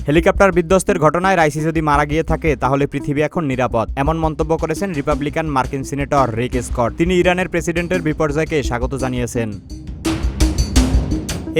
Helicopter বিধ্বস্তের ঘটনায় Raisi যদি মারা গিয়ে থাকে তাহলে পৃথিবী এখন নিরাপদ, এমন মন্তব্য করেছেন রিপাবলিকান মার্কিন সিনেটর রিক স্কট। তিনি ইরানের প্রেসিডেন্টের বিপর্যয়কে স্বাগত জানিয়েছেন।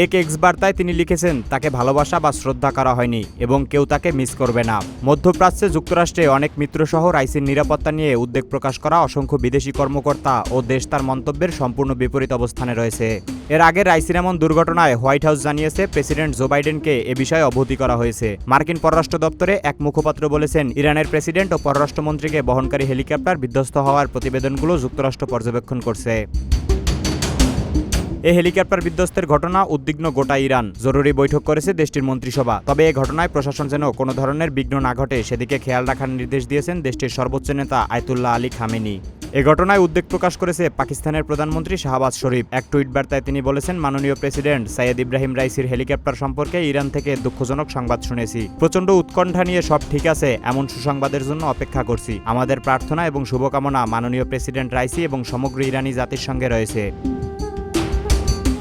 এক এক্স বার্তায় তিনি লিখেছেন, তাকে ভালোবাসা বা শ্রদ্ধা করা হয়নি এবং কেউ তাকে মিস করবে না। মধ্যপ্রাচ্যে যুক্তরাষ্ট্রে অনেক মিত্রসহ রাইসির নিরাপত্তা নিয়ে উদ্বেগ প্রকাশ করা অসংখ্য বিদেশি কর্মকর্তা ও দেশ তার মন্তব্যের সম্পূর্ণ বিপরীত অবস্থানে রয়েছে। এর আগে রাইসির এমন দুর্ঘটনায় হোয়াইট হাউস জানিয়েছে প্রেসিডেন্ট জো বাইডেনকে এ বিষয়ে অবহিত করা হয়েছে। মার্কিন পররাষ্ট্র দপ্তরে এক মুখপাত্র বলেছেন, ইরানের প্রেসিডেন্ট ও পররাষ্ট্রমন্ত্রীকে বহনকারী হেলিকপ্টার বিধ্বস্ত হওয়ার প্রতিবেদনগুলো যুক্তরাষ্ট্র পর্যবেক্ষণ করছে। এই হেলিকপ্টার বিধ্বস্তের ঘটনা উদ্বিগ্ন গোটা ইরান। জরুরি বৈঠক করেছে দেশটির মন্ত্রিসভা। তবে এই ঘটনায় প্রশাসন যেন কোনো ধরনের বিঘ্ন না ঘটে সেদিকে খেয়াল রাখার নির্দেশ দিয়েছেন দেশটির সর্বোচ্চ নেতা আয়াতুল্লাহ আলী খামেনি। এ ঘটনায় উদ্বেগ প্রকাশ করেছে পাকিস্তানের প্রধানমন্ত্রী শাহবাজ শরীফ। এক টুইট বার্তায় তিনি বলেছেন, মাননীয় প্রেসিডেন্ট সাইয়েদ ইব্রাহিম রাইসির হেলিকপ্টার সম্পর্কে ইরান থেকে দুঃখজনক সংবাদ শুনেছি। প্রচণ্ড উৎকণ্ঠা নিয়ে সব ঠিক আছে এমন সুসংবাদের জন্য অপেক্ষা করছি। আমাদের প্রার্থনা এবং শুভকামনা মাননীয় প্রেসিডেন্ট রাইসি এবং সমগ্র ইরানি জাতির সঙ্গে রয়েছে।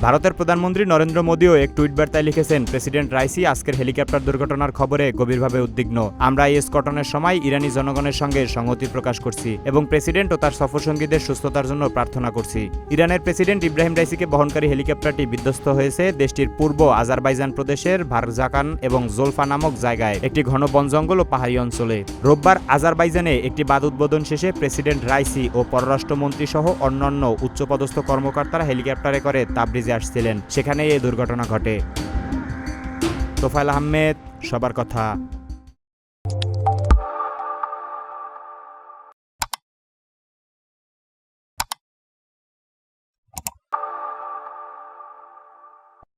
ভারতের প্রধানমন্ত্রী নরেন্দ্র মোদীও এক টুইট বার্তায় লিখেছেন, প্রেসিডেন্ট রাইসি আজকের হেলিকপ্টার দুর্ঘটনার খবরে গভীরভাবে উদ্বিগ্ন। আমরা এই স্কটনের সময় ইরানি জনগণের সঙ্গে সংহতি প্রকাশ করছি এবং প্রেসিডেন্ট ও তার সফরসঙ্গীদের সুস্থতার জন্য প্রার্থনা করছি। ইরানের প্রেসিডেন্ট ইব্রাহিম রাইসিকে বহনকারী হেলিকপ্টারটি বিধ্বস্ত হয়েছে দেশটির পূর্ব আজারবাইজান প্রদেশের ভারজাকান এবং জোলফা নামক জায়গায় একটি ঘন বন জঙ্গল ও পাহাড়ি অঞ্চলে। রোববার আজারবাইজানে একটি বাঁধ উদ্বোধন শেষে প্রেসিডেন্ট রাইসি ও পররাষ্ট্রমন্ত্রী সহ অন্যান্য উচ্চপদস্থ কর্মকর্তারা হেলিকপ্টারে করে তাবরিজে আসছিলেন। সেখানে এই দুর্ঘটনা ঘটে। তোফায়েল আহমেদ, সবার কথা।